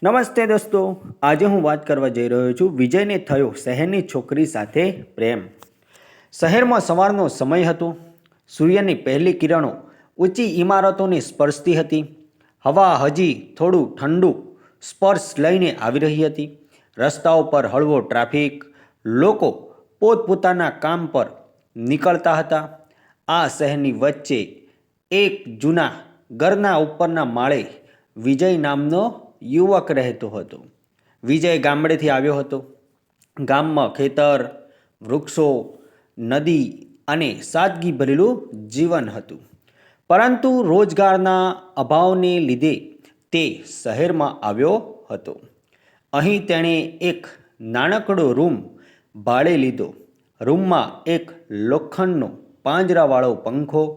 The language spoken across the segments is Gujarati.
નમસ્તે દોસ્તો, આજે હું વાત કરવા જઈ રહ્યો છું વિજયને થયો શહેરની છોકરી સાથે પ્રેમ. શહેરમાં સવારનો સમય હતો. સૂર્યની પહેલી કિરણો ઊંચી ઇમારતોને સ્પર્શતી હતી. હવા હજી થોડું ઠંડુ સ્પર્શ લઈને આવી રહી હતી. રસ્તાઓ પર હળવો ટ્રાફિક, લોકો પોતપોતાના કામ પર નીકળતા હતા. આ શહેરની વચ્ચે એક જૂના ઘરના ઉપરના માળે વિજય નામનો યુવક રહેતો હતો. વિજય ગામડેથી આવ્યો હતો. ગામમાં ખેતર, વૃક્ષો, નદી અને સાદગી ભરેલું જીવન હતું. પરંતુ રોજગારના અભાવને લીધે તે શહેરમાં આવ્યો હતો. અહીં તેણે એક નાનકડો રૂમ ભાડે લીધો. રૂમમાં એક લોખંડનો પાંજરાવાળો પંખો,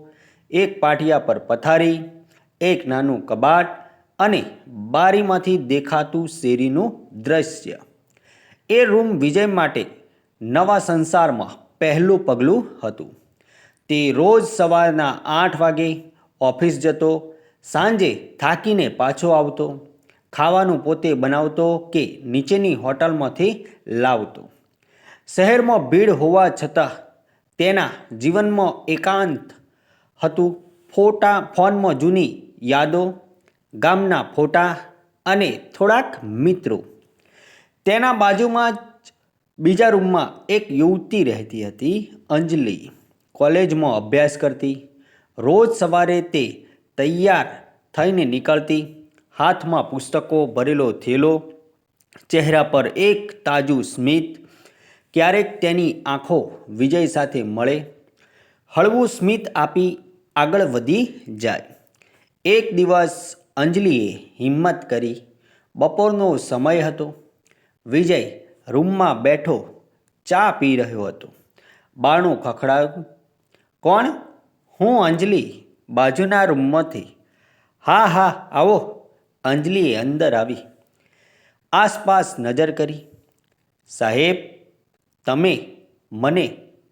એક પાટિયા પર પથારી, એક નાનું કબાટ અને બારીમાંથી દેખાતું શેરીનું દૃશ્ય. એ રૂમ વિજય માટે નવા સંસારમાં પહેલું પગલું હતું. તે રોજ સવારના 8 વાગે ઓફિસ જતો, સાંજે થાકીને પાછો આવતો. ખાવાનું પોતે બનાવતો કે નીચેની હોટલમાંથી લાવતો. શહેરમાં ભીડ હોવા છતાં તેના જીવનમાં એકાંત હતું. ફોનમાં જૂની યાદો, ગામના ફોટા અને થોડાક મિત્રો. તેના બાજુમાં જ બીજા રૂમમાં એક યુવતી રહેતી હતી, અંજલિ. કોલેજમાં અભ્યાસ કરતી. રોજ સવારે તે તૈયાર થઈને નીકળતી, હાથમાં પુસ્તકો ભરેલો થેલો, ચહેરા પર એક તાજું સ્મિત. ક્યારેક તેની આંખો વિજય સાથે મળે, હળવું સ્મિત આપી આગળ વધી જાય. એક દિવસ અંજલિએ હિંમત કરી. બપોરનો સમય હતો. વિજય રૂમમાં બેઠો ચા પી રહ્યો હતો. બારણું ખખડાયું. કોણ? હું અંજલિ, બાજુના રૂમમાંથી. હા હા, આવો. અંજલિએ અંદર આવી આસપાસ નજર કરી. સાહેબ, તમે મને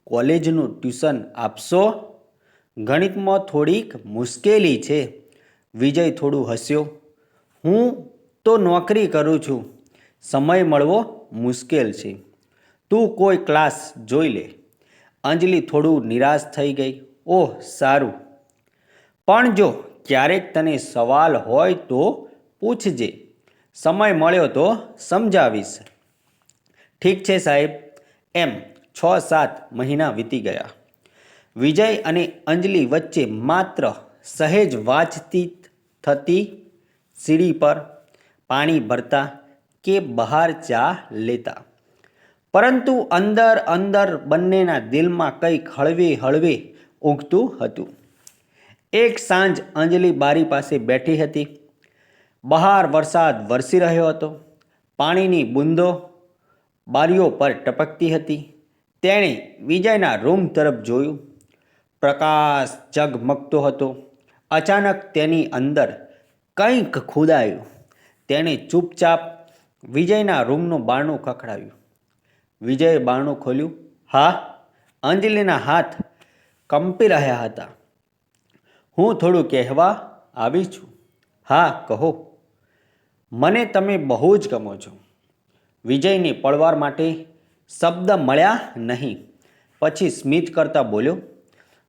કોલેજનું ટ્યુશન આપશો? ગણિતમાં થોડીક મુશ્કેલી છે. વિજય થોડું હસ્યો. હું તો નોકરી કરું છું, સમય મળવો મુશ્કેલ છે. તું કોઈ ક્લાસ જોઈ લે. અંજલિ થોડું નિરાશ થઈ ગઈ. ઓહ સારું, પણ જો ક્યારેક તને સવાલ હોય તો પૂછજે. સમય મળ્યો તો સમજાવીશ. ઠીક છે સાહેબ. એમ 6-7 મહિના વીતી ગયા. વિજય અને અંજલિ વચ્ચે માત્ર સહેજ વાતચીત થતી. સીડી પર પાણી ભરતા કે બહાર ચા લેતા. પરંતુ અંદર અંદર બંનેના દિલમાં કંઈક હળવે હળવે ઊંઘતું હતું. એક સાંજ અંજલિ બારી પાસે બેઠી હતી. બહાર વરસાદ વરસી રહ્યો હતો. પાણીની બૂંદો બારીઓ પર ટપકતી હતી. તેણે વિજયના રૂમ તરફ જોયું. પ્રકાશ ઝગમગતો હતો. અચાનક તેની અંદર કંઈક ખુદાયું. તેણે ચૂપચાપ વિજયના રૂમનું બારણું ખખડાવ્યું. વિજયે બારણું ખોલ્યું. હા, અંજલિના હાથ કંપી રહ્યા હતા. હું થોડું કહેવા આવી છું. હા, કહો. મને તમે બહુ જ ગમો છો. વિજયને પળવાર માટે શબ્દ મળ્યા નહીં. પછી સ્મિત કરતા બોલ્યો,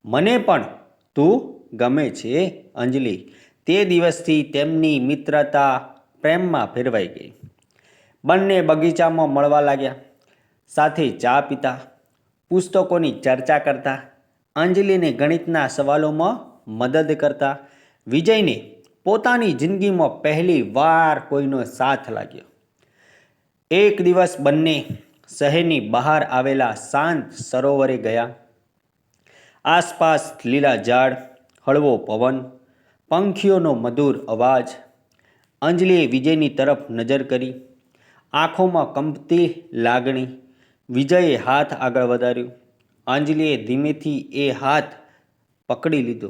મને પણ તું ગમે છે અંજલિ. તે દિવસથી તેમની મિત્રતા પ્રેમમાં ફેરવાઈ ગઈ. બંને બગીચામાં મળવા લાગ્યા. સાથે ચા પીતા, પુસ્તકોની ચર્ચા કરતા, અંજલિને ગણિતના સવાલોમાં મદદ કરતા. વિજયને પોતાની જિંદગીમાં પહેલી વાર કોઈનો સાથ લાગ્યો. એક દિવસ બંને શહેરની બહાર આવેલા શાંત સરોવરે ગયા. આસપાસ લીલા ઝાડ, હળવો પવન, પંખીઓનો મધુર અવાજ. અંજલિએ વિજયની તરફ નજર કરી, આંખોમાં કંપતી લાગણી. વિજયે હાથ આગળ વધાર્યો. અંજલિએ ધીમેથી એ હાથ પકડી લીધો.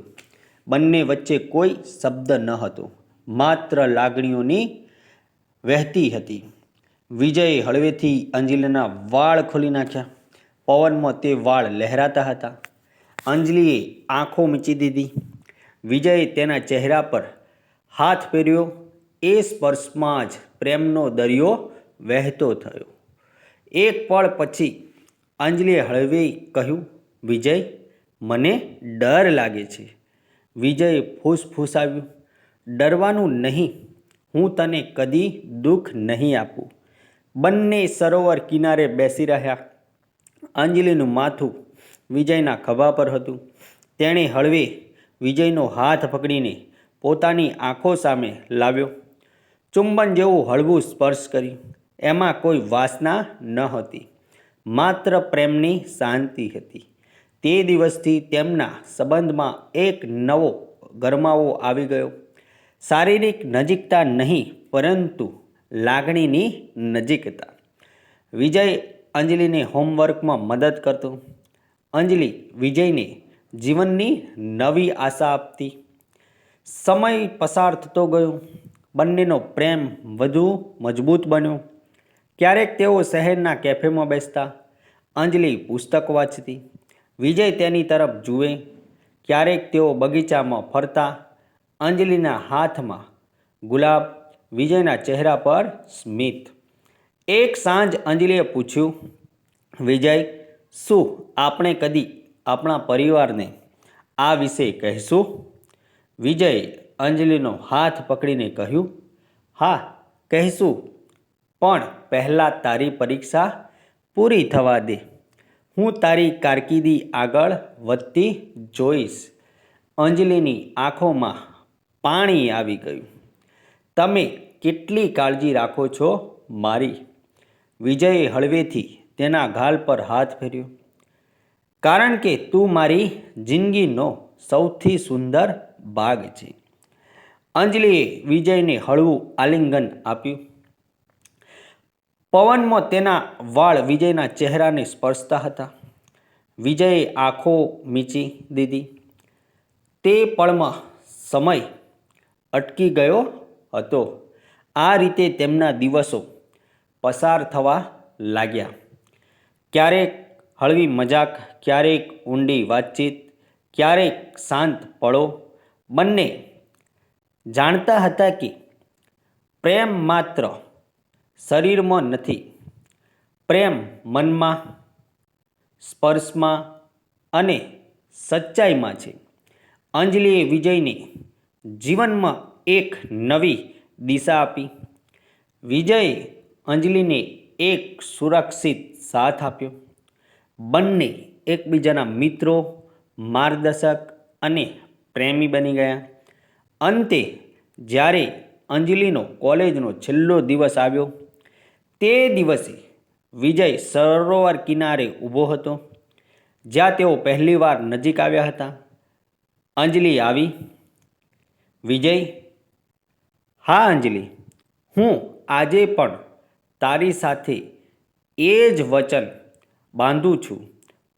બંને વચ્ચે કોઈ શબ્દ ન હતો, માત્ર લાગણીઓની વહેતી હતી. વિજયે હળવેથી અંજલિના વાળ ખોલી નાખ્યા. પવનમાં તે વાળ લહેરાતા હતા. અંજલિએ આંખો મીચી દીધી. વિજયે તેના ચહેરા પર હાથ ફેર્યો. એ સ્પર્શમાં જ પ્રેમનો દરિયો વહેતો થયો. એક પળ પછી અંજલિએ હળવી કહ્યું, વિજય, મને ડર લાગે છે. વિજયે ફૂસફૂસાવ્યું, ડરવાનું નહીં, હું તને કદી દુઃખ નહીં આપું. બંને સરોવર કિનારે બેસી રહ્યા. અંજલિનું માથું વિજયના ખભા પર હતું. તેણે હળવે વિજયનો હાથ પકડીને પોતાની આંખો સામે લાવ્યો. ચુંબન જેવું હળવું સ્પર્શ કર્યું. એમાં કોઈ વાસના ન હતી, માત્ર પ્રેમની શાંતિ હતી. તે દિવસથી તેમના સંબંધમાં એક નવો ગરમાવો આવી ગયો. શારીરિક નજીકતા નહીં, પરંતુ લાગણીની નજીકતા. વિજય અંજલિને હોમવર્કમાં મદદ કરતો. અંજલિ વિજયને જીવનની નવી આશા આપતી. સમય પસાર થતો ગયો. બંનેનો પ્રેમ વધુ મજબૂત બન્યો. ક્યારેક તેઓ શહેરના કેફેમાં બેસતા. અંજલિ પુસ્તક વાંચતી, વિજય તેની તરફ જુએ. ક્યારેક તેઓ બગીચામાં ફરતા. અંજલિના હાથમાં ગુલાબ, વિજયના ચહેરા પર સ્મિત. એક સાંજ અંજલિએ પૂછ્યું, વિજય, શું આપણે કદી આપણા પરિવારને આ વિશે કહીશું? વિજયે અંજલિનો હાથ પકડીને કહ્યું, હા, કહીશું, પણ પહેલાં તારી પરીક્ષા પૂરી થવા દે. હું તારી કારકિર્દી આગળ વધતી જોઈશ. અંજલિની આંખોમાં પાણી આવી ગયું. તમે કેટલી કાળજી રાખો છો મારી? વિજયે હળવેથી તેના ગાલ પર હાથ ફેર્યો. કારણ કે તું મારી જિંદગીનો સૌથી સુંદર ભાગ છે. અંજલિએ વિજયને હળવું આલિંગન આપ્યું. પવનમાં તેના વાળ વિજયના ચહેરાને સ્પર્શતા હતા. વિજયે આંખો મીચી દીધી. તે પળમાં સમય અટકી ગયો હતો. આ રીતે તેમના દિવસો પસાર થવા લાગ્યા. ક્યારેક હળવી મજાક, ક્યારેક ઊંડી વાતચીત, ક્યારેક શાંત પળો. બંને જાણતા હતા કે પ્રેમ માત્ર શરીરમાં નથી, પ્રેમ મનમાં, સ્પર્શમાં અને સચ્ચાઈમાં છે. અંજલિએ વિજયને જીવનમાં એક નવી દિશા આપી. વિજયે અંજલિને એક સુરક્ષિત સાથ આપ્યો. બંને એકબીજાના મિત્રો, માર્ગદર્શક અને પ્રેમી બની ગયા. અંતે જ્યારે અંજલિનો કોલેજનો છેલ્લો દિવસ આવ્યો, તે દિવસે વિજય સરોવર કિનારે ઊભો હતો, જ્યાં તેઓ પહેલીવાર નજીક આવ્યા હતા. અંજલિ આવી. વિજય, હા અંજલિ, હું આજે પણ તારી સાથે એ જ વચન બાંધું છું,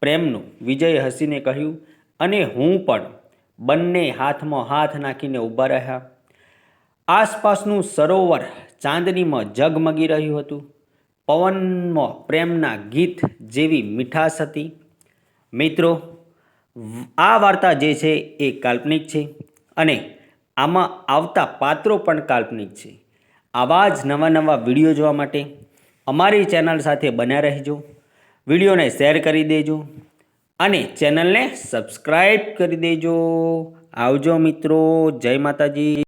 પ્રેમનું, વિજયે હસીને કહ્યું. અને હું પણ. બંને હાથમાં હાથ નાખીને ઊભા રહ્યા. આસપાસનું સરોવર ચાંદનીમાં ઝગમગી રહ્યું હતું. પવનમાં પ્રેમના ગીત જેવી મીઠાશ હતી. મિત્રો, આ વાર્તા જે છે એ કાલ્પનિક છે અને આમાં આવતા પાત્રો પણ કાલ્પનિક છે. આવા જ નવા નવા વિડીયો જોવા માટે અમારી ચેનલ સાથે બન્યા રહેજો. વિડીયોને શેર કરી દેજો અને ચેનલને સબસ્ક્રાઈબ કરી દેજો. આવજો મિત્રો. જય માતાજી.